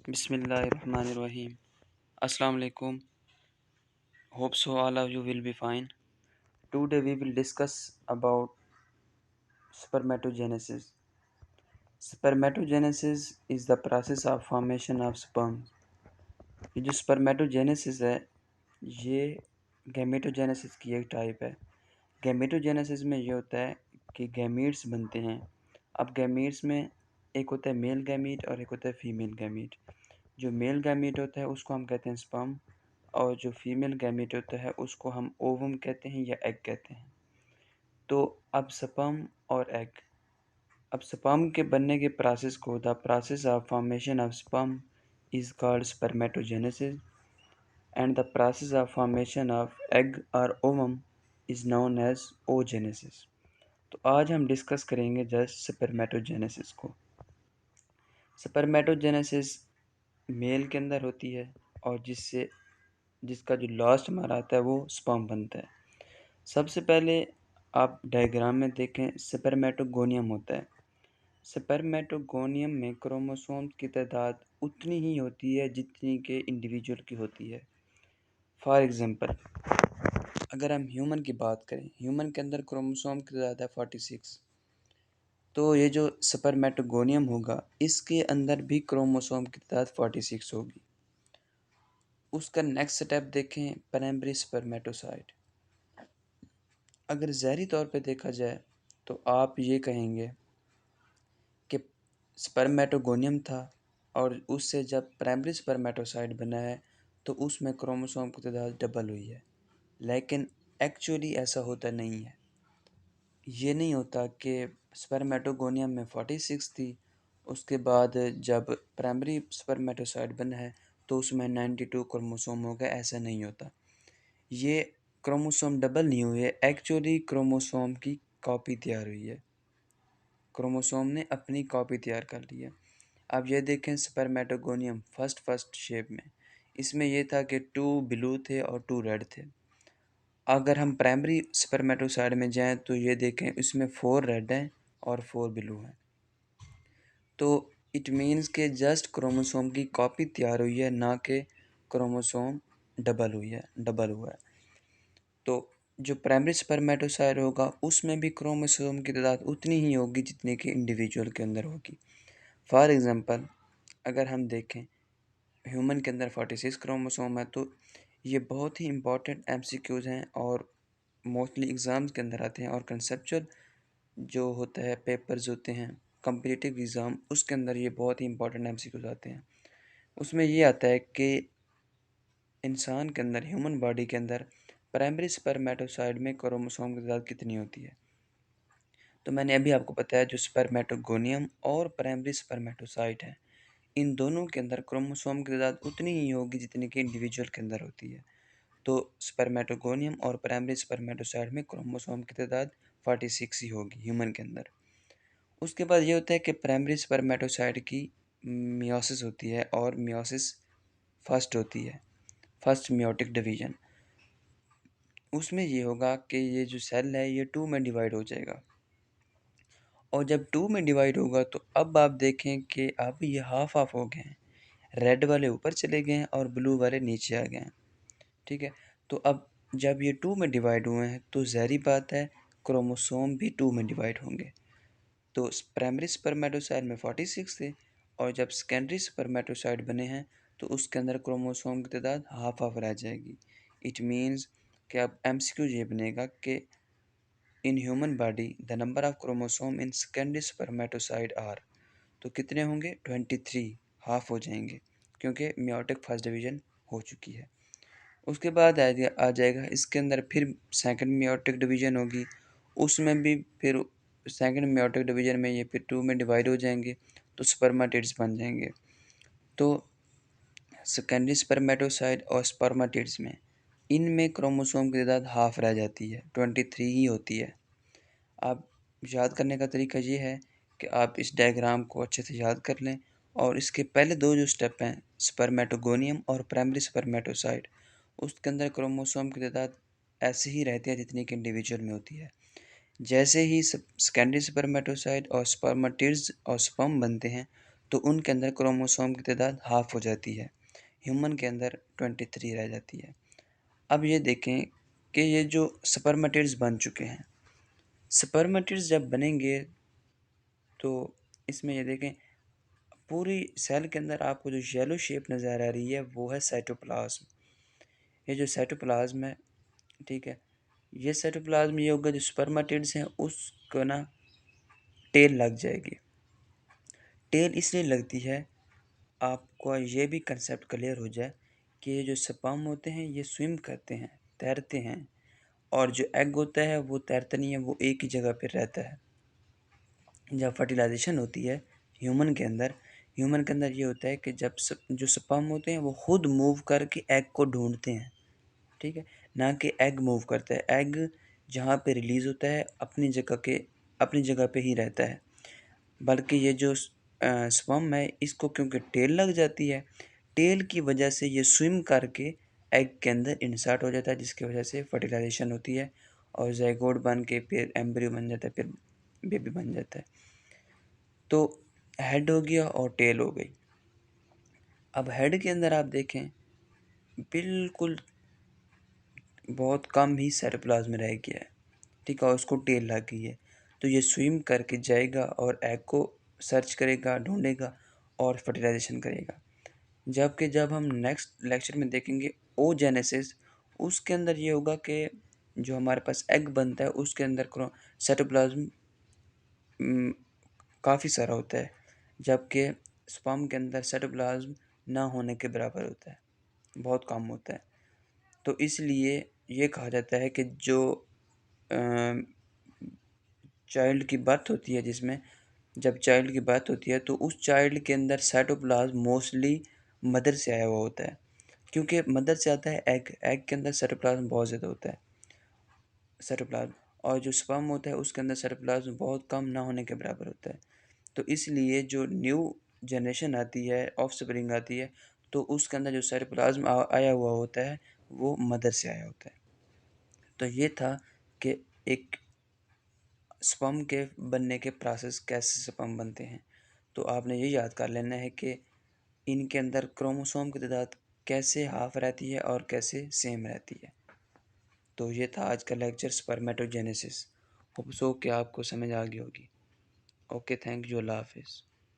Bismillahirrahmanirrahim. Assalamu alaikum. Hope so all of you will be fine. Today we will discuss about spermatogenesis. Spermatogenesis is the process of formation of sperm. ये जो spermatogenesis है ये gametogenesis की एक type है। Gametogenesis में ये होता है कि गैमीट्स बनते हैं। अब गैमीट्स में एक होता है मेल गैमीट और एक होता है फीमेल गैमीट। जो मेल गैमीट होता है उसको हम कहते हैं स्पर्म और जो फीमेल गैमीट होता है उसको हम ओवम कहते हैं या एग कहते हैं। तो अब स्पर्म के बनने के प्रोसेस को the process of formation of sperm is called spermatogenesis and the process of formation of egg और ovum is known as oogenesis. तो आज हम डिस्कस करेंगे जस्ट स्पर्मेटोजेनेसिस को। स्पर्मेटोजेनेसिस मेल के अंदर होती है और जिसका जो लास्ट हमारा आता है वो स्पर्म बनता है। सबसे पहले आप डायग्राम में देखें स्पर्मेटोगोनियम होता है। स्पर्मेटोगोनियम में क्रोमोसोम की तादाद उतनी ही होती है जितनी के इंडिविजुअल की होती है। फॉर एग्जांपल अगर हम ह्यूमन की बात करें, ह्यूमन के अंदर क्रोमोसोम की तादाद है 46। तो ये जो स्पर्मेटोगोनियम होगा इसके अंदर भी क्रोमोसोम की तादाद 46 होगी। उसका नेक्स्ट स्टेप देखें प्राइमरी स्पर्मेटोसाइट। अगर ज़हरी तौर पे देखा जाए तो आप ये कहेंगे कि स्पर्मेटोगोनियम था और उससे जब प्राइमरी स्पर्मेटोसाइट बना है तो उसमें क्रोमोसोम की तादाद डबल हुई है। लेकिन एक्चुअली ऐसा होता नहीं है। ये नहीं होता कि स्पर्मेटोगोनियम में 46 थी, उसके बाद जब प्राइमरी स्पर्मेटोसाइट बना है तो उसमें 92 क्रोमोसोम हो गए, ऐसा नहीं होता। ये क्रोमोसोम डबल नहीं हुए, एक्चुअली क्रोमोसोम की कॉपी तैयार हुई है। क्रोमोसोम ने अपनी कॉपी तैयार कर ली है। अब ये देखें स्पर्मेटोगोनियम फर्स्ट शेप में, इसमें ये था कि 2 ब्लू थे और 2 रेड थे। अगर हम प्राइमरी स्पर्मेटोसाइट में जाएं तो ये देखें इसमें 4 रेड हैं और 4 ब्लू हैं। तो इट मीन्स के जस्ट क्रोमोसोम की कॉपी तैयार हुई है, ना कि क्रोमोसोम डबल हुआ है। तो जो प्राइमरी स्पर्मेटोसाइट होगा उसमें भी क्रोमोसोम की तादाद उतनी ही होगी जितनी कि इंडिविजुअल के अंदर होगी। फॉर एग्ज़ाम्पल अगर हम देखें ह्यूमन के अंदर 46 क्रोमोसोम है, तो ये बहुत ही इम्पॉर्टेंट एमसीक्यूज़ हैं और मोस्टली एग्ज़ाम्स के अंदर आते हैं। और कंसेप्चुअल जो होता है पेपर्स होते हैं कॉम्पिटिटिव एग्ज़ाम, उसके अंदर ये बहुत ही इम्पॉर्टेंट एमसीक्यूज़ आते हैं। उसमें ये आता है कि इंसान के अंदर, ह्यूमन बॉडी के अंदर प्राइमरी स्पर्मेटोसाइट में क्रोमोसोम की तादाद कितनी होती है। तो मैंने अभी आपको बताया जो स्पर्मेटोगोनियम और प्राइमरी स्पर्मेटोसाइट है, इन दोनों के अंदर क्रोमोसोम की तादाद उतनी ही होगी जितनी कि इंडिविजुअल के अंदर होती है। तो स्पर्मेटोगोनियम और प्राइमरी स्पर्मेटोसाइट में क्रोमोसोम की तादाद 46 ही होगी ह्यूमन के अंदर। उसके बाद ये होता है कि प्राइमरी स्पर्मेटोसाइट की मियोसिस होती है और मियोसिस फर्स्ट होती है, फर्स्ट मियोटिक डिवीजन। उसमें ये होगा कि ये जो सेल है ये 2 में डिवाइड हो जाएगा और जब 2 में डिवाइड होगा तो अब आप देखें कि अब ये हाफ हाफ हो गए हैं। रेड वाले ऊपर चले गए हैं और ब्लू वाले नीचे आ गए हैं। ठीक है, तो अब जब ये 2 में डिवाइड हुए हैं तो ज़ाहिर बात है क्रोमोसोम भी 2 में डिवाइड होंगे। तो प्राइमरी स्पर्मेटोसाइट में 46 थे और जब सेकेंडरी स्पर्मेटोसाइट बने हैं तो उसके अंदर क्रोमोसोम की तादाद हाफ हाफ रह जाएगी। इट मीन्स कि अब एमसीक्यू ये बनेगा कि in human body the number of chromosome in secondary spermatocyte are, तो कितने होंगे 23, हाफ हो जाएंगे क्योंकि मियोटिक फर्स्ट डिवीजन हो चुकी है। उसके बाद आ जाएगा इसके अंदर फिर सेकंड मियोटिक डिवीजन होगी, उसमें भी फिर सेकंड मियोटिक डिवीजन में ये फिर 2 में डिवाइड हो जाएंगे तो स्पर्मेटिड्स बन जाएंगे। तो सेकेंडरी स्पर्मेटोसाइट और स्पर्मेटिड्स में इनमें क्रोमोसोम की तादाद हाफ रह जाती है, 23 ही होती है। आप याद करने का तरीका ये है कि आप इस डायग्राम को अच्छे से याद कर लें और इसके पहले दो जो स्टेप हैं स्पर्मेटोगोनियम और प्राइमरी स्पर्मेटोसाइट, उसके अंदर क्रोमोसोम की तादाद ऐसे ही रहती है जितनी कि इंडिविजुअल में होती है। जैसे ही सेकेंडरी स्पर्मेटोसाइट और स्पर्मेटिड्स और स्पर्म बनते हैं तो उनके अंदर क्रोमोसोम की तादाद हाफ हो जाती है। ह्यूमन के अंदर 23 रह जाती है। अब ये देखें कि ये जो स्पर्मेटिड्स बन चुके हैं, स्पर्मेटिड्स जब बनेंगे तो इसमें ये देखें पूरी सेल के अंदर आपको जो येलो शेप नज़र आ रही है वो है साइटोप्लाज्म। ये जो साइटोप्लाज्म है, ठीक है, ये साइटोप्लाज्म ये होगा जो स्पर्मेटिड्स हैं उसको ना टेल लग जाएगी। टेल इसलिए लगती है, आपको ये भी कंसेप्ट क्लियर हो जाए कि ये जो स्पर्म होते हैं ये स्विम करते हैं, तैरते हैं, और जो एग होता है वो तैरता नहीं है, वो एक ही जगह पर रहता है। जब फर्टिलाइजेशन होती है ह्यूमन के अंदर ये होता है कि जब जो स्पर्म होते हैं वो खुद मूव करके एग को ढूंढते हैं, ठीक है, ना कि एग मूव करता है। एग जहाँ पे रिलीज़ होता है अपनी जगह पे ही रहता है, बल्कि ये जो स्पर्म है इसको क्योंकि टेल लग जाती है, टेल की वजह से ये स्विम करके एग के अंदर इंसर्ट हो जाता है, जिसकी वजह से फर्टिलाइजेशन होती है और ज़ायगोट बन के फिर एम्ब्रियो बन जाता है, फिर बेबी बन जाता है। तो हेड हो गया और टेल हो गई। अब हेड के अंदर आप देखें बिल्कुल बहुत कम ही साइटोप्लाज्म रह गया है, ठीक है, और उसको टेल लग गई है। तो ये स्विम करके जाएगा और एग को सर्च करेगा, ढूंढेगा और फर्टिलाइजेशन करेगा। जबकि जब हम नेक्स्ट लेक्चर में देखेंगे ओजेनेसिस, उसके अंदर ये होगा कि जो हमारे पास एग बनता है उसके अंदर साइटोप्लाज्म काफ़ी सारा होता है, जबकि स्पर्म के अंदर साइटोप्लाज्म ना होने के बराबर होता है, बहुत कम होता है। तो इसलिए ये कहा जाता है कि जो चाइल्ड की बर्थ होती है, जिसमें जब चाइल्ड की बर्थ होती है तो उस चाइल्ड के अंदर साइटोप्लाज्म मोस्टली मदर से आया हुआ होता है, क्योंकि मदर से आता है एग, एग के अंदर साइटोप्लाज्म बहुत ज़्यादा होता है, साइटोप्लाज्म, और जो स्पर्म होता है उसके अंदर साइटोप्लाज्म बहुत कम ना होने के बराबर होता है। तो इसलिए जो न्यू जनरेशन आती है, ऑफस्प्रिंग आती है, तो उसके अंदर जो साइटोप्लाज्म आया हुआ होता है वो मदर से आया होता है। तो ये था कि एक स्पर्म के बनने के प्रोसेस, कैसे स्पर्म बनते हैं। तो आपने ये याद कर लेना है कि इनके अंदर क्रोमोसोम की तादाद कैसे हाफ रहती है और कैसे सेम रहती है। तो ये था आज का लेक्चर स्पर्मेटोजेनेसिस। होप सो कि आपको समझ आ गई होगी। ओके, थैंक यू, अल्लाह हाफिज़।